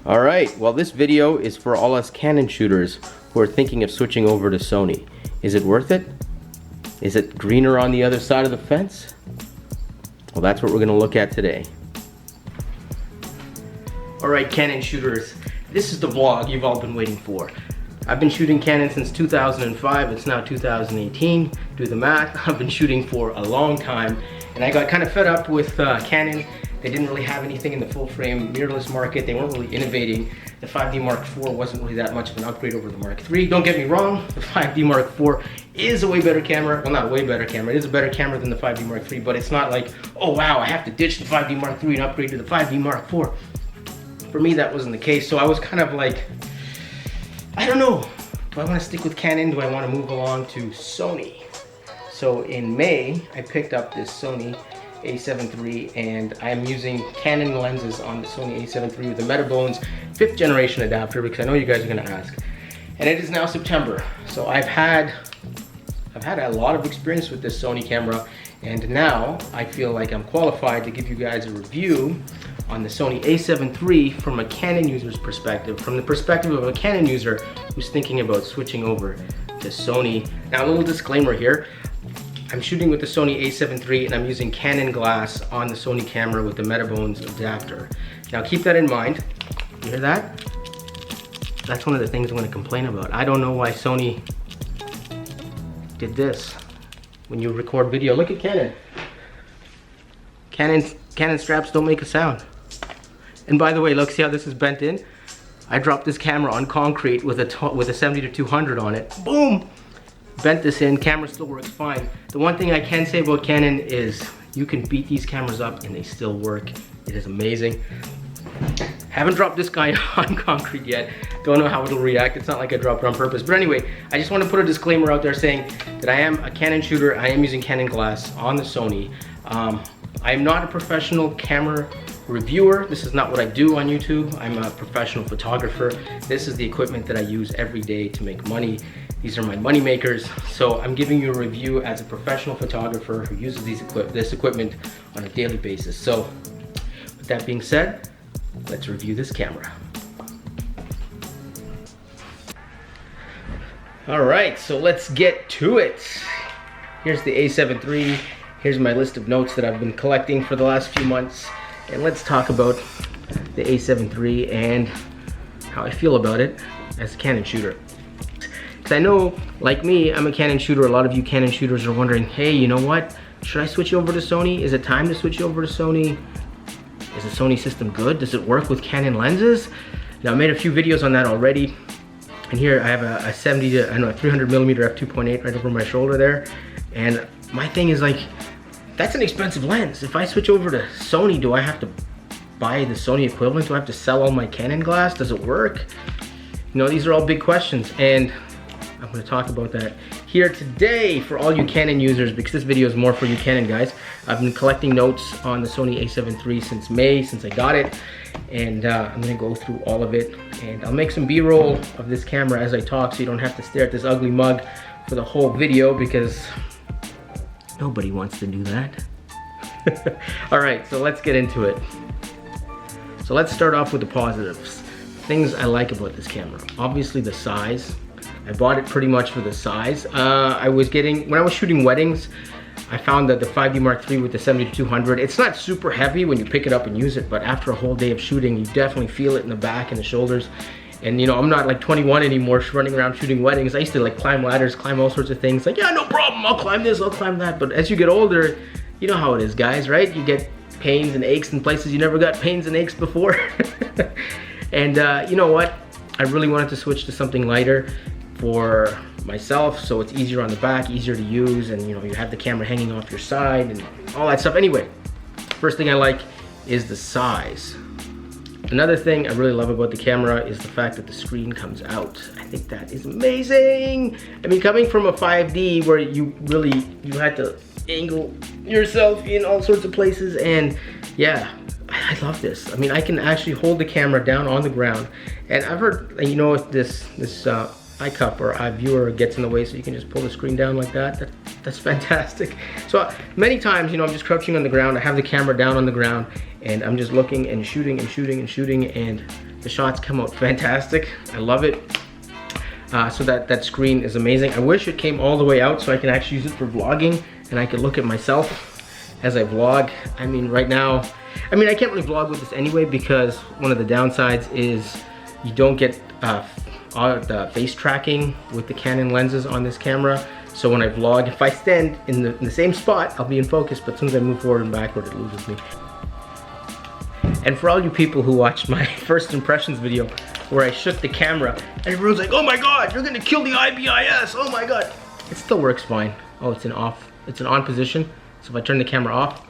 Alright, well this video is for all us Canon shooters who are thinking of switching over to Sony. Is it worth it? Is it greener on the other side of the fence? Well, that's what we're going to look at today. Alright Canon shooters, this is the vlog you've all been waiting for. I've been shooting Canon since 2005, it's now 2018, do the math. I've been shooting for a long time and I got kind of fed up with Canon. They didn't really have anything in the full frame mirrorless market, they weren't really innovating. The 5D Mark IV wasn't really that much of an upgrade over the Mark III. Don't get me wrong, the 5D Mark IV is a way better camera. Well, not a way better camera, it is a better camera than the 5D Mark III, but it's not like, oh wow, I have to ditch the 5D Mark III and upgrade to the 5D Mark IV. For me, that wasn't the case, so I was kind of like, I don't know. Do I want to stick with Canon? Do I want to move along to Sony? So in May, I picked up this Sony A7III and I'm using Canon lenses on the Sony A7III with the Metabones 5th generation adapter because I know you guys are going to ask. And it is now September, so I've had a lot of experience with this Sony camera, and now I feel like I'm qualified to give you guys a review on the Sony A7 III from a Canon user's perspective, from the perspective of a Canon user who's thinking about switching over to Sony. Now, a little disclaimer here. I'm shooting with the Sony A7 III and I'm using Canon glass on the Sony camera with the Metabones adapter. Now keep that in mind. You hear that? That's one of the things I'm going to complain about. I don't know why Sony did this. When you record video, look at Canon. Canon straps don't make a sound. And by the way, look, see how this is bent in? I dropped this camera on concrete with a 70-200 on it. Boom! Bent this in, camera still works fine. The one thing I can say about Canon is you can beat these cameras up and they still work. It is amazing. Haven't dropped this guy on concrete yet. Don't know how it'll react. It's not like I dropped it on purpose. But anyway, I just want to put a disclaimer out there saying that I am a Canon shooter. I am using Canon glass on the Sony. I am not a professional camera reviewer. This is not what I do on YouTube. I'm a professional photographer. This is the equipment that I use every day to make money. These are my money makers. So I'm giving you a review as a professional photographer who uses this equipment on a daily basis. So with that being said, let's review this camera. All right, so let's get to it. Here's the A7 III. Here's my list of notes that I've been collecting for the last few months. And let's talk about the A7 III and how I feel about it as a Canon shooter. Because I know, like me, I'm a Canon shooter. A lot of you Canon shooters are wondering, hey, you know what? Should I switch over to Sony? Is it time to switch over to Sony? Is the Sony system good? Does it work with Canon lenses? Now, I made a few videos on that already. And here I have a 300mm f2.8 right over my shoulder there. And my thing is like, that's an expensive lens. If I switch over to Sony, do I have to buy the Sony equivalent? Do I have to sell all my Canon glass? Does it work? You know, these are all big questions, and I'm going to talk about that here today for all you Canon users, because this video is more for you Canon guys. I've been collecting notes on the Sony A7 III since May, since I got it, and I'm going to go through all of it, and I'll make some B-roll of this camera as I talk so you don't have to stare at this ugly mug for the whole video, because nobody wants to do that. All right, so let's get into it. So let's start off with the positives. Things I like about this camera. Obviously the size. I bought it pretty much for the size. when I was shooting weddings, I found that the 5D Mark III with the 70-200, it's not super heavy when you pick it up and use it, but after a whole day of shooting, you definitely feel it in the back and the shoulders. And you know, I'm not like 21 anymore running around shooting weddings. I used to like climb ladders, climb all sorts of things. Like, yeah, no problem, I'll climb this, I'll climb that. But as you get older, you know how it is, guys, right? You get pains and aches in places you never got pains and aches before. And you know what? I really wanted to switch to something lighter for myself, so it's easier on the back, easier to use, and you know, you have the camera hanging off your side and all that stuff. Anyway, first thing I like is the size. Another thing I really love about the camera is the fact that the screen comes out. I think that is amazing. I mean, coming from a 5D where you had to angle yourself in all sorts of places, and yeah, I love this. I mean, I can actually hold the camera down on the ground, and I've heard, you know, if this iCup or iViewer gets in the way, so you can just pull the screen down like that. That's fantastic. So many times, you know, I'm just crouching on the ground, I have the camera down on the ground, and I'm just looking and shooting and shooting and shooting, and The shots come out fantastic. I love it. So that screen is amazing. I wish it came all the way out so I can actually use it for vlogging and I could look at myself as I vlog. I mean, right now, I can't really vlog with this anyway because one of the downsides is you don't get the face tracking with the Canon lenses on this camera. So when I vlog, if I stand in the same spot, I'll be in focus, but as soon as I move forward and backward, it loses me. And for all you people who watched my first impressions video where I shook the camera and everyone's like, oh my god, you're gonna kill the IBIS, oh my god. It still works fine. Oh, it's an on position. So if I turn the camera off,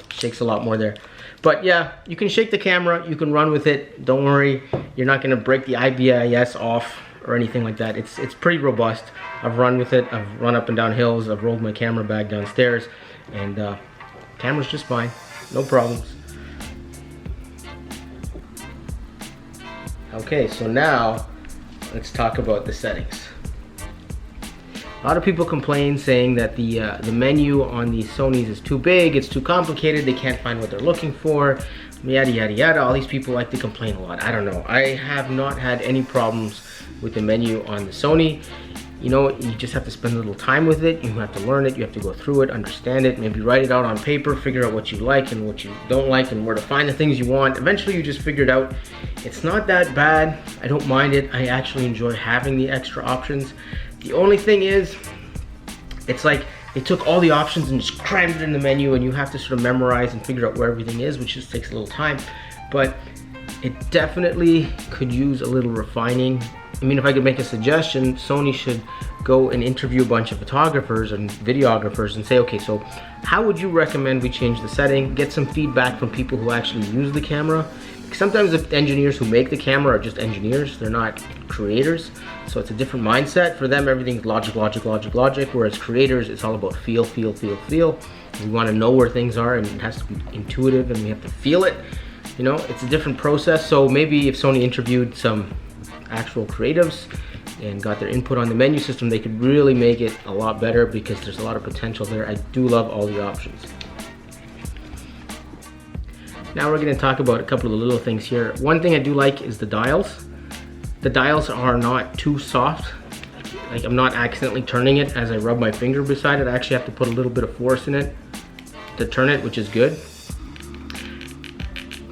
it shakes a lot more there. But yeah, you can shake the camera, you can run with it. Don't worry, you're not gonna break the IBIS off or anything like that. It's pretty robust. I've run with it, I've run up and down hills, I've rolled my camera bag downstairs, and camera's just fine, no problems. Okay, so now let's talk about the settings. A lot of people complain saying that the menu on the Sonys is too big, it's too complicated, they can't find what they're looking for, yada yada yada. All these people like to complain a lot. I don't know. I have not had any problems with the menu on the Sony. You know, you just have to spend a little time with it. You have to learn it, you have to go through it, understand it, maybe write it out on paper, figure out what you like and what you don't like and where to find the things you want. Eventually you just figure it out. It's not that bad. I don't mind it. I actually enjoy having the extra options. The only thing is, it's like they took all the options and just crammed it in the menu and you have to sort of memorize and figure out where everything is, which just takes a little time. But it definitely could use a little refining. I mean, if I could make a suggestion, Sony should go and interview a bunch of photographers and videographers and say, okay, so how would you recommend we change the setting? Get some feedback from people who actually use the camera. Because sometimes the engineers who make the camera are just engineers, they're not creators. So it's a different mindset. For them, everything's logic, logic, logic, logic. Whereas creators, it's all about feel, feel, feel, feel. We want to know where things are and it has to be intuitive and we have to feel it. You know, it's a different process. So maybe if Sony interviewed some actual creatives and got their input on the menu system, they could really make it a lot better because there's a lot of potential there. I do love all the options. Now we're going to talk about a couple of the little things here. One thing I do like is the dials. The dials are not too soft. Like, I'm not accidentally turning it as I rub my finger beside it. I actually have to put a little bit of force in it to turn it, which is good.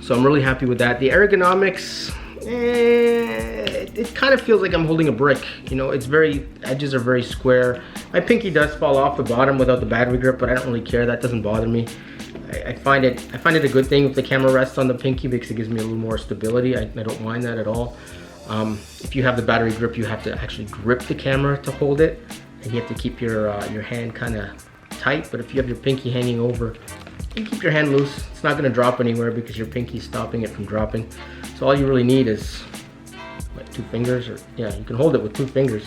So I'm really happy with that. The ergonomics, it kind of feels like I'm holding a brick. You know, edges are very square. My pinky does fall off the bottom without the battery grip, but I don't really care. That doesn't bother me. I find it a good thing if the camera rests on the pinky because it gives me a little more stability. I don't mind that at all. If you have the battery grip, you have to actually grip the camera to hold it, and you have to keep your hand kind of tight. But if you have your pinky hanging over, you keep your hand loose. It's not going to drop anywhere because your pinky's stopping it from dropping. So all you really need is like 2 fingers, or yeah, you can hold it with 2 fingers,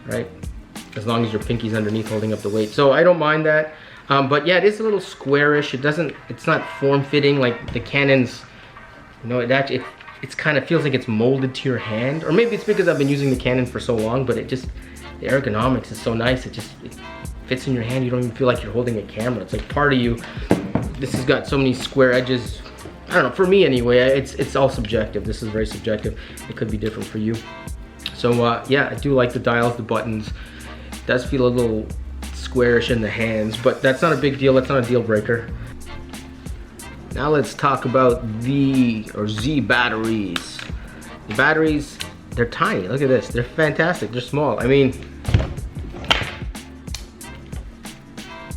right? As long as your pinky's underneath holding up the weight. So I don't mind that. But yeah, it is a little squarish. It's not form-fitting like the Canons. You know, it kind of feels like it's molded to your hand. Or maybe it's because I've been using the Canon for so long, but the ergonomics is so nice. It fits in your hand. You don't even feel like you're holding a camera. It's like part of you. This has got so many square edges. I don't know, for me anyway, it's all subjective. This is very subjective. It could be different for you. So yeah, I do like the dials, the buttons. It does feel a little squarish in the hands, but that's not a big deal. That's not a deal breaker. Now let's talk about Z batteries. The batteries, they're tiny. Look at this. They're fantastic. They're small. I mean,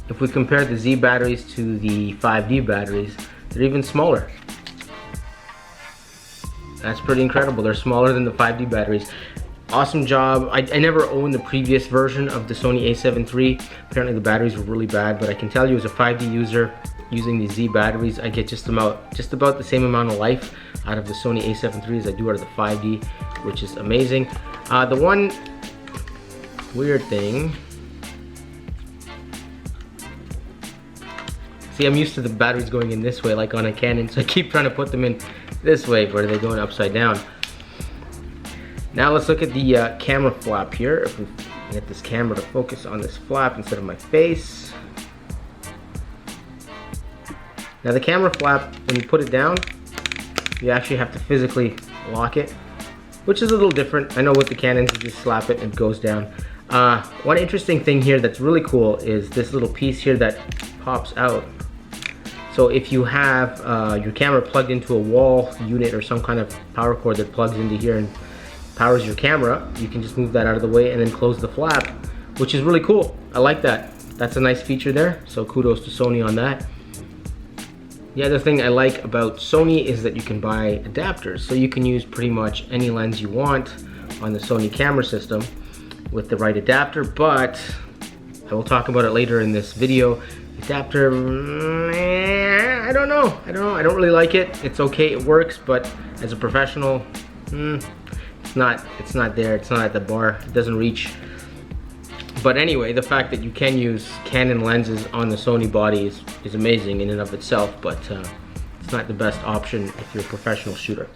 if we compare the Z batteries to the 5D batteries, they're even smaller. That's pretty incredible. They're smaller than the 5D batteries. Awesome job. I never owned the previous version of the Sony A7 III. Apparently the batteries were really bad, but I can tell you as a 5D user, using these Z batteries, I get just about the same amount of life out of the Sony A7 III as I do out of the 5D, which is amazing. The one weird thing, see, I'm used to the batteries going in this way like on a Canon, so I keep trying to put them in this way where they're going upside down. Now let's look at the camera flap here. If we get this camera to focus on this flap instead of my face. Now the camera flap, when you put it down, You actually have to physically lock it, which is a little different. I know with the Canons, you just slap it and it goes down. One interesting thing here that's really cool is this little piece here that pops out. So if you have your camera plugged into a wall unit or some kind of power cord that plugs into here and powers your camera, you can just move that out of the way and then close the flap, which is really cool. I like that. That's a nice feature there, so kudos to Sony on that. The other thing I like about Sony is that you can buy adapters, so you can use pretty much any lens you want on the Sony camera system with the right adapter, but I will talk about it later in this video. Adapter, I don't know. I don't really like it. It's okay, it works, but as a professional, it's not there. It's not at the bar. It doesn't reach. But anyway, the fact that you can use Canon lenses on the Sony body is amazing in and of itself, but it's not the best option if you're a professional shooter.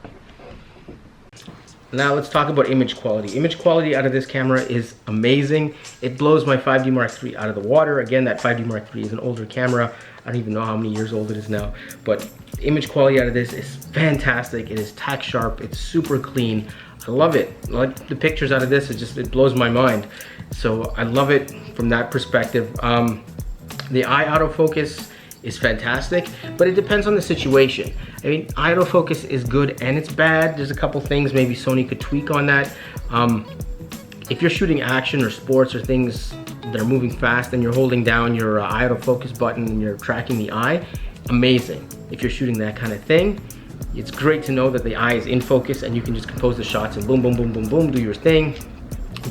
Now let's talk about image quality. Image quality out of this camera is amazing. It blows my 5D Mark III out of the water. Again, that 5D Mark III is an older camera. I don't even know how many years old it is now, but the image quality out of this is fantastic. It is tack sharp, it's super clean. I love it. Like the pictures out of this, it blows my mind. So I love it from that perspective. The eye autofocus is fantastic, but it depends on the situation. I mean, eye autofocus is good and it's bad. There's a couple things maybe Sony could tweak on that. If you're shooting action or sports or things that are moving fast and you're holding down your eye autofocus button and you're tracking the eye, amazing. If you're shooting that kind of thing, it's great to know that the eye is in focus and you can just compose the shots and boom, boom, boom, boom, boom, do your thing.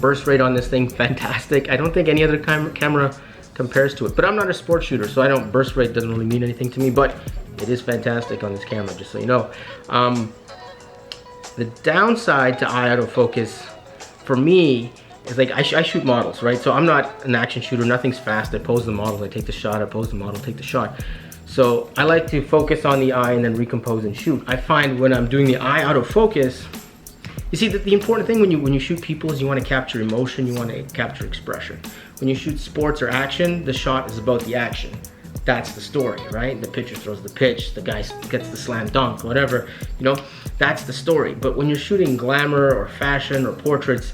Burst rate on this thing, fantastic. I don't think any other camera compares to it, but I'm not a sports shooter, so burst rate doesn't really mean anything to me, but it is fantastic on this camera, just so you know. The downside to eye autofocus for me is like I shoot models, right? So I'm not an action shooter, nothing's fast. I pose the model, I take the shot, I pose the model, take the shot. So I like to focus on the eye and then recompose and shoot. I find when I'm doing the eye autofocus, you see, the important thing when you shoot people is you want to capture emotion, you want to capture expression. When you shoot sports or action, the shot is about the action. That's the story, right? The pitcher throws the pitch, the guy gets the slam dunk, whatever, you know, that's the story. But when you're shooting glamour or fashion or portraits,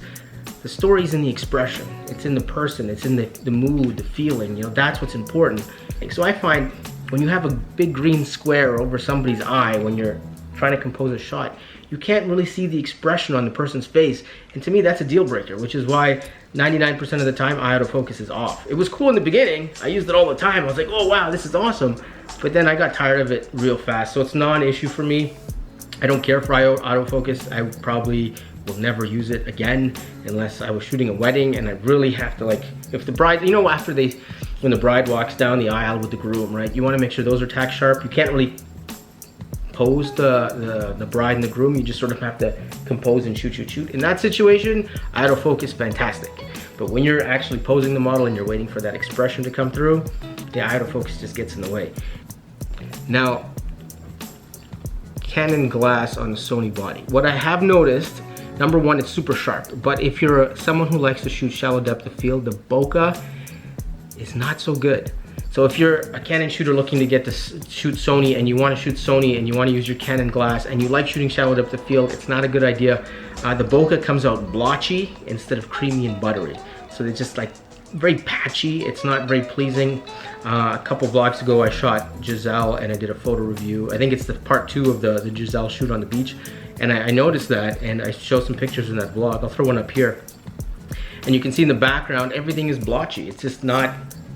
the story's in the expression. It's in the person, it's in the mood, the feeling, you know, that's what's important. And so I find when you have a big green square over somebody's eye when you're trying to compose a shot, you can't really see the expression on the person's face. And to me, that's a deal breaker, which is why 99% of the time, eye autofocus is off. It was cool in the beginning. I used it all the time. I was like, oh wow, this is awesome. But then I got tired of it real fast. So it's not an issue for me. I don't care for eye autofocus. I probably will never use it again unless I was shooting a wedding and I really have to, like, if the bride, you know, when the bride walks down the aisle with the groom, right? You want to make sure those are tack sharp. You can't really pose the bride and the groom. You just sort of have to compose and shoot. In that situation, autofocus, fantastic. But when you're actually posing the model and you're waiting for that expression to come through, the autofocus just gets in the way. Now, Canon glass on the Sony body. What I have noticed, number one, it's super sharp. But if you're someone who likes to shoot shallow depth of field, the bokeh is not so good. So if you're a Canon shooter looking to get to shoot Sony and you want to shoot Sony and you want to use your Canon glass and you like shooting shallow depth of field, it's not a good idea. The bokeh comes out blotchy instead of creamy and buttery. So they're just like very patchy. It's not very pleasing. A couple vlogs ago I shot Giselle and I did a photo review. I think it's the part 2 of the Giselle shoot on the beach. And I noticed that and I showed some pictures in that vlog. I'll throw one up here. And you can see in the background, everything is blotchy. It's just not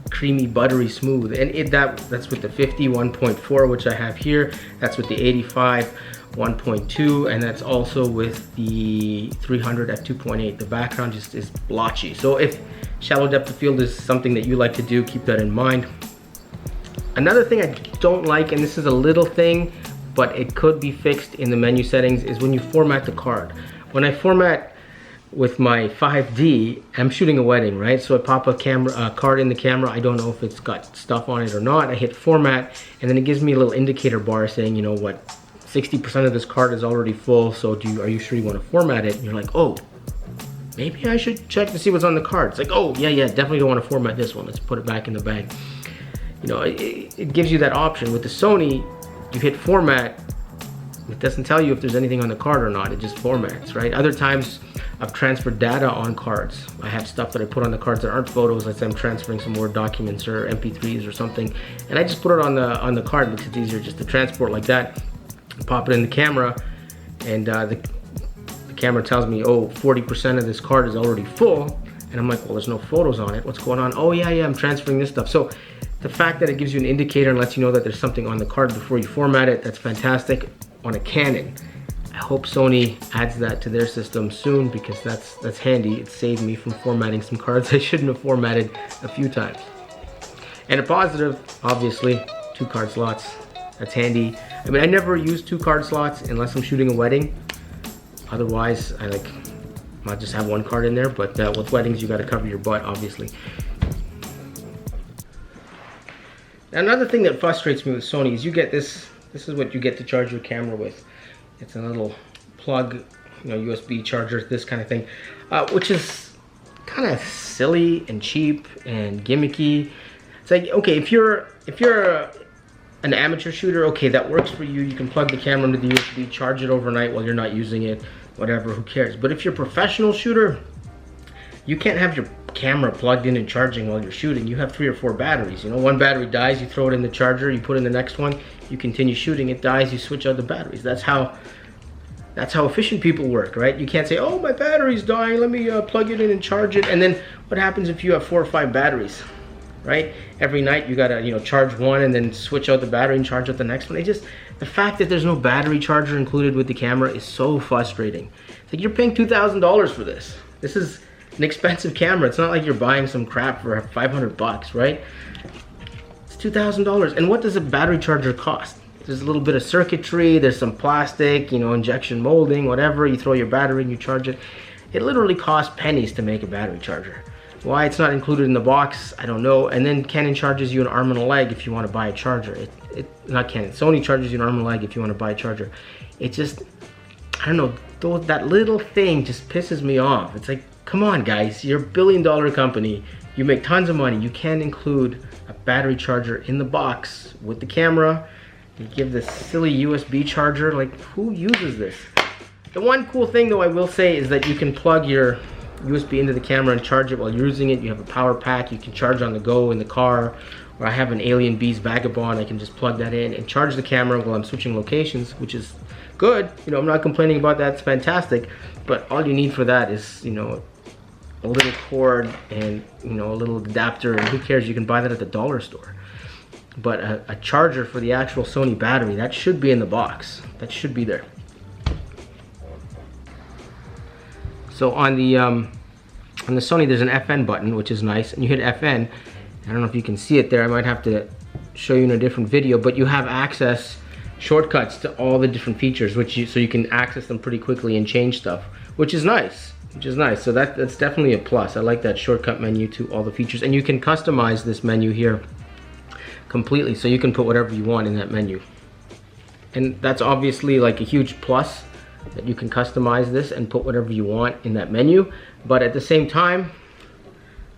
creamy, buttery, smooth. And that's with the 50 1.4, which I have here. That's with the 85 1.2, and that's also with the 300 at 2.8. The background just is blotchy. So if shallow depth of field is something that you like to do, keep that in mind. Another thing I don't like, and this is a little thing, but it could be fixed in the menu settings, is when you format the card. When I format with my 5D, I'm shooting a wedding, right? So I pop a card in the camera. I don't know if it's got stuff on it or not. I hit format, and then it gives me a little indicator bar saying, you know what, 60% of this card is already full, so are you sure you want to format it? And you're like, oh, maybe I should check to see what's on the card. It's like, oh, yeah, definitely don't want to format this one. Let's put it back in the bag. You know, it gives you that option. With the Sony, you hit format, It doesn't tell you if there's anything on the card or not. It just formats, right? Other times I've transferred data on cards. I have stuff that I put on the cards that aren't photos. Let's say I'm transferring some Word documents or MP3s or something, and I just put it on the card because it's easier just to transport like that. Pop it in the camera, and the camera tells me, oh, 40% of this card is already full. And I'm like, well, there's no photos on it. What's going on? Oh yeah, I'm transferring this stuff. So the fact that it gives you an indicator and lets you know that there's something on the card before you format it, that's fantastic on a Canon. I hope Sony adds that to their system soon, because that's handy. It saved me from formatting some cards I shouldn't have formatted a few times. And a positive, obviously, 2 card slots. That's handy. I mean, I never use 2 card slots unless I'm shooting a wedding. Otherwise, I'll just have 1 card in there, but with weddings, you got to cover your butt, obviously. Now, another thing that frustrates me with Sony is you get this is what you get to charge your camera with. It's a little plug, USB charger, this kind of thing, which is kind of silly and cheap and gimmicky. It's like, okay, if you're an amateur shooter, okay, that works for you. You can plug the camera into the USB, charge it overnight while you're not using it, whatever, who cares. But if you're a professional shooter, you can't have your camera plugged in and charging while you're shooting. You have 3 or 4 batteries. One battery dies, you throw it in the charger, you put in the next one, you continue shooting, it dies, you switch out the batteries. That's how efficient people work, right? You can't say, oh, my battery's dying, let me plug it in and charge it. And then what happens if you have 4 or 5 batteries, right? Every night you gotta, charge one and then switch out the battery and charge out the next one. The fact that there's no battery charger included with the camera is so frustrating. It's like, you're paying $2,000 for this. This is an expensive camera. It's not like you're buying some crap for 500 bucks, right? It's $2,000. And what does a battery charger cost? There's a little bit of circuitry, there's some plastic, injection molding, whatever. You throw your battery and you charge it. It literally costs pennies to make a battery charger. Why it's not included in the box, I don't know. And then Canon charges you an arm and a leg if you want to buy a charger. Not Canon, Sony charges you an arm and a leg if you want to buy a charger. It just, I don't know, that little thing just pisses me off. It's like, come on guys, you're a billion-dollar company. You make tons of money. You can't include a battery charger in the box with the camera. You give this silly USB charger, like, who uses this? The one cool thing though I will say is that you can plug your USB into the camera and charge it while you're using it. You have a power pack, you can charge on the go in the car, or I have an Alien Bees Vagabond, I can just plug that in and charge the camera while I'm switching locations, which is good. I'm not complaining about that, it's fantastic, but all you need for that is, a little cord and, a little adapter, and who cares, you can buy that at the dollar store. But a charger for the actual Sony battery, that should be in the box. That should be there. So on the Sony, there's an FN button, which is nice, and you hit FN. I don't know if you can see it there. I might have to show you in a different video, but you have access shortcuts to all the different features, so you can access them pretty quickly and change stuff, which is nice. So that's definitely a plus. I like that shortcut menu to all the features, and you can customize this menu here completely, so you can put whatever you want in that menu. And that's obviously like a huge plus, that you can customize this and put whatever you want in that menu. But at the same time,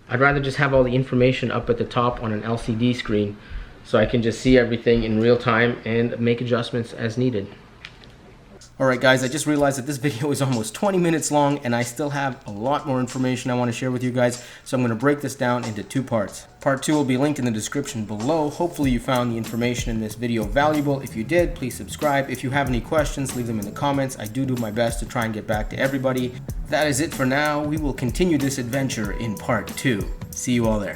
I'd rather just have all the information up at the top on an LCD screen, so I can just see everything in real time and make adjustments as needed. Alright guys, I just realized that this video is almost 20 minutes long, and I still have a lot more information I want to share with you guys, so I'm going to break this down into 2 parts. Part 2 will be linked in the description below. Hopefully you found the information in this video valuable. If you did, please subscribe. If you have any questions, leave them in the comments. I do my best to try and get back to everybody. That is it for now. We will continue this adventure in part 2. See you all there.